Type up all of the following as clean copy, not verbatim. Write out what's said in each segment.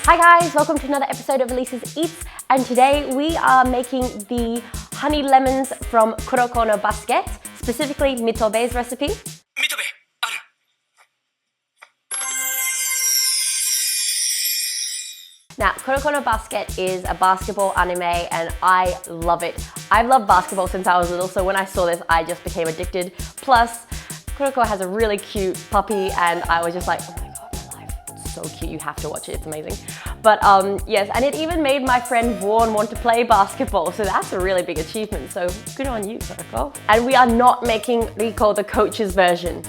Hi guys, welcome to another episode of Elisa's Eats, and today we are making the honey lemons from Kuroko no Basket, specifically Mitobe's recipe. Mitobe, aru. Now, Kuroko no Basket is a basketball anime and I love it. I've loved basketball since I was little, so when I saw this I just became addicted. Plus, Kuroko has a really cute puppy and I was just like, oh my god, my life, it's so cute, you have to watch it, it's amazing. But yes, and it even made my friend Vaughn want to play basketball, so that's a really big achievement, so good on you, Kuroko. And we are not making Riko the coach's version.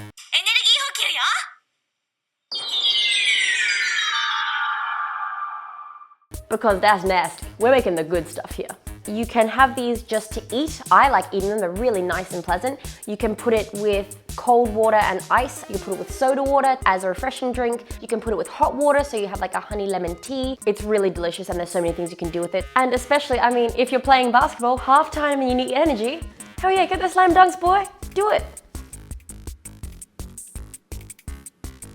Because that's nasty. We're making the good stuff here. You can have these just to eat. I like eating them, they're really nice and pleasant. You can put it with cold water and ice. You can put it with soda water as a refreshing drink. You can put it with hot water, so you have like a honey lemon tea. It's really delicious and there's so many things you can do with it. And especially, I mean, if you're playing basketball, halftime and you need energy, hell yeah, get the slam dunks, boy, do it.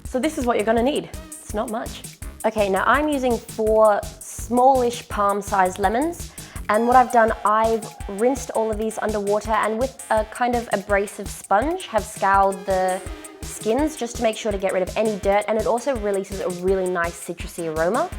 So this is what you're gonna need. It's not much. Okay, now I'm using 4 smallish palm-sized lemons, and what I've done, I've rinsed all of these underwater and with a kind of abrasive sponge have scoured the skins just to make sure to get rid of any dirt, and it also releases a really nice citrusy aroma.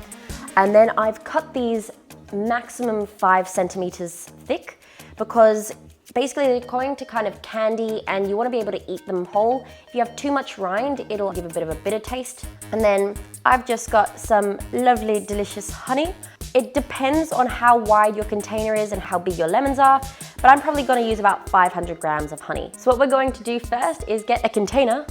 And then I've cut these maximum 5 centimeters thick because basically they're going to kind of candy and you want to be able to eat them whole. If you have too much rind, it'll give a bit of a bitter taste. And then I've just got some lovely, delicious honey. It depends on how wide your container is and how big your lemons are, but I'm probably going to use about 500 grams of honey. So what we're going to do first is get a container.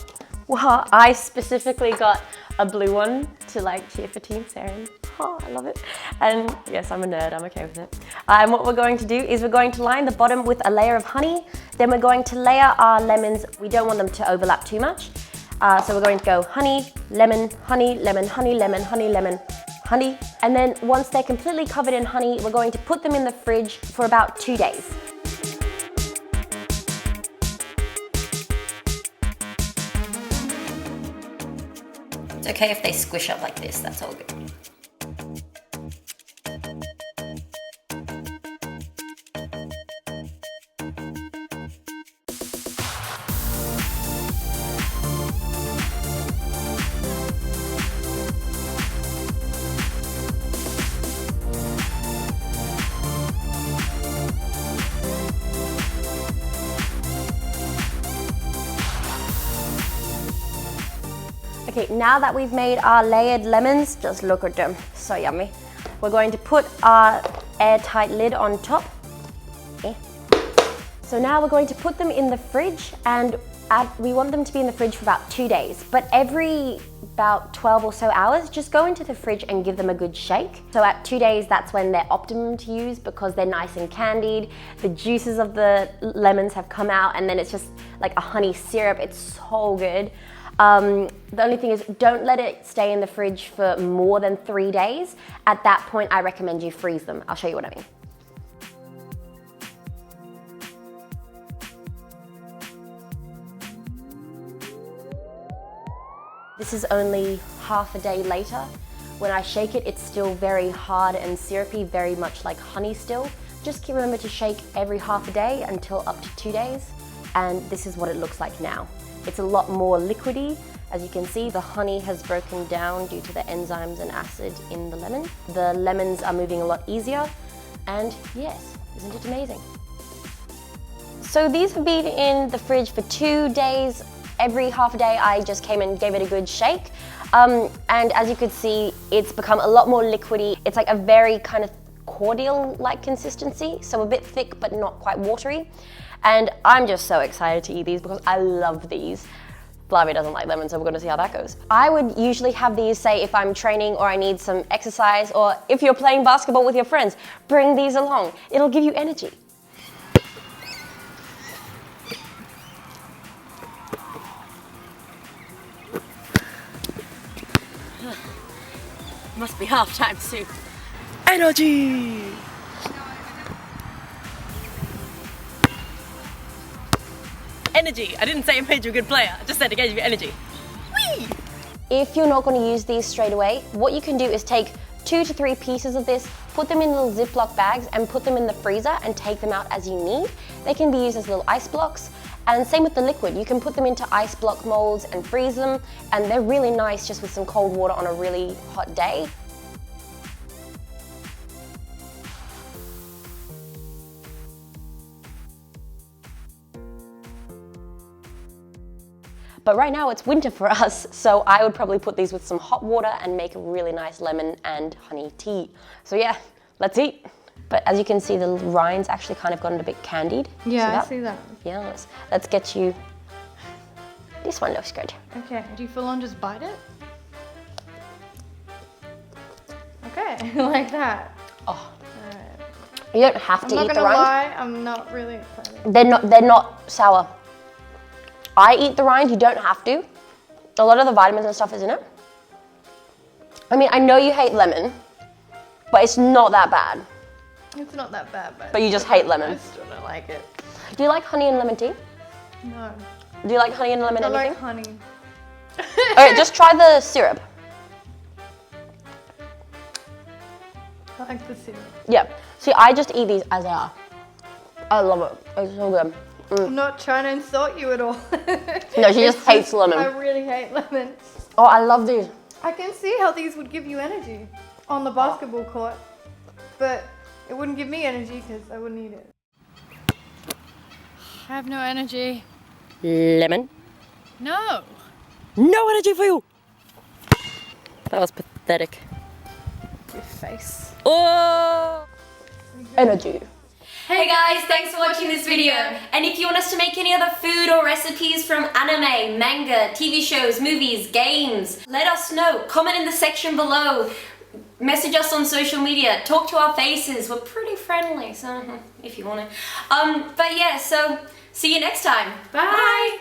Wow, I specifically got a blue one to like cheer for Team Saren. Oh, I love it. And yes, I'm a nerd, I'm okay with it. And what we're going to do is we're going to line the bottom with a layer of honey. Then we're going to layer our lemons. We don't want them to overlap too much. So we're going to go honey, lemon, honey, lemon, honey, lemon, honey, lemon, honey. And then once they're completely covered in honey, we're going to put them in the fridge for about 2 days. It's okay if they squish up like this, that's all good. Okay, now that we've made our layered lemons, just look at them, so yummy. We're going to put our airtight lid on top. Okay. So now we're going to put them in the fridge, and we want them to be in the fridge for about 2 days. But every about 12 or so hours, just go into the fridge and give them a good shake. So at 2 days, that's when they're optimum to use because they're nice and candied. The juices of the lemons have come out, and then it's just like a honey syrup. It's so good. The only thing is, don't let it stay in the fridge for more than 3 days. At that point, I recommend you freeze them. I'll show you what I mean. This is only half a day later. When I shake it, it's still very hard and syrupy, very much like honey still. Just remember to shake every half a day until up to 2 days. And this is what it looks like now. It's a lot more liquidy. As you can see, the honey has broken down due to the enzymes and acid in the lemon. The lemons are moving a lot easier. And yes, isn't it amazing? So these have been in the fridge for 2 days. Every half a day, I just came and gave it a good shake. And as you could see, it's become a lot more liquidy. It's like a very kind of cordial-like consistency. So a bit thick, but not quite watery. And I'm just so excited to eat these because I love these. Flavia doesn't like lemon, so we're gonna see how that goes. I would usually have these, say, if I'm training or I need some exercise, or if you're playing basketball with your friends, bring these along. It'll give you energy. Must be halftime soon. Energy! Energy. I didn't say it made you a good player. I just said it gave you energy. Whee! If you're not going to use these straight away, what you can do is take 2 to 3 pieces of this, put them in little Ziploc bags and put them in the freezer and take them out as you need. They can be used as little ice blocks. And same with the liquid, you can put them into ice block molds and freeze them, and they're really nice just with some cold water on a really hot day. But right now it's winter for us, so I would probably put these with some hot water and make a really nice lemon and honey tea. So yeah, let's eat. But as you can see, the rind's actually kind of gotten a bit candied. Yeah, I see that. Yeah, let's get you, this one looks good. Okay, do you full on just bite it? Okay, like that. Oh, you don't have to eat the rind. I'm not gonna lie, I'm not really excited. They're not sour. I eat the rind, you don't have to. A lot of the vitamins and stuff is in it. I mean, I know you hate lemon, but it's not that bad. It's not that bad, but you just hate lemon. I still don't like it. Do you like honey and lemon tea? No. Do you like honey and lemon I anything? like honey. Okay, just try the syrup. I like the syrup. Yeah. See, I just eat these as they are. I love it. It's so good. I'm not trying to insult you at all. No, she just hates lemon. I really hate lemon. Oh, I love these. I can see how these would give you energy on the basketball court, but it wouldn't give me energy because I wouldn't eat it. I have no energy. Lemon. No. No energy for you. That was pathetic. Your face. Oh. Energy. Hey guys, thanks for watching this video. And if you want us to make any other food or recipes from anime, manga, TV shows, movies, games, let us know. Comment in the section below. Message us on social media. Talk to our faces. We're pretty friendly, so if you want to. But yeah, so see you next time. Bye.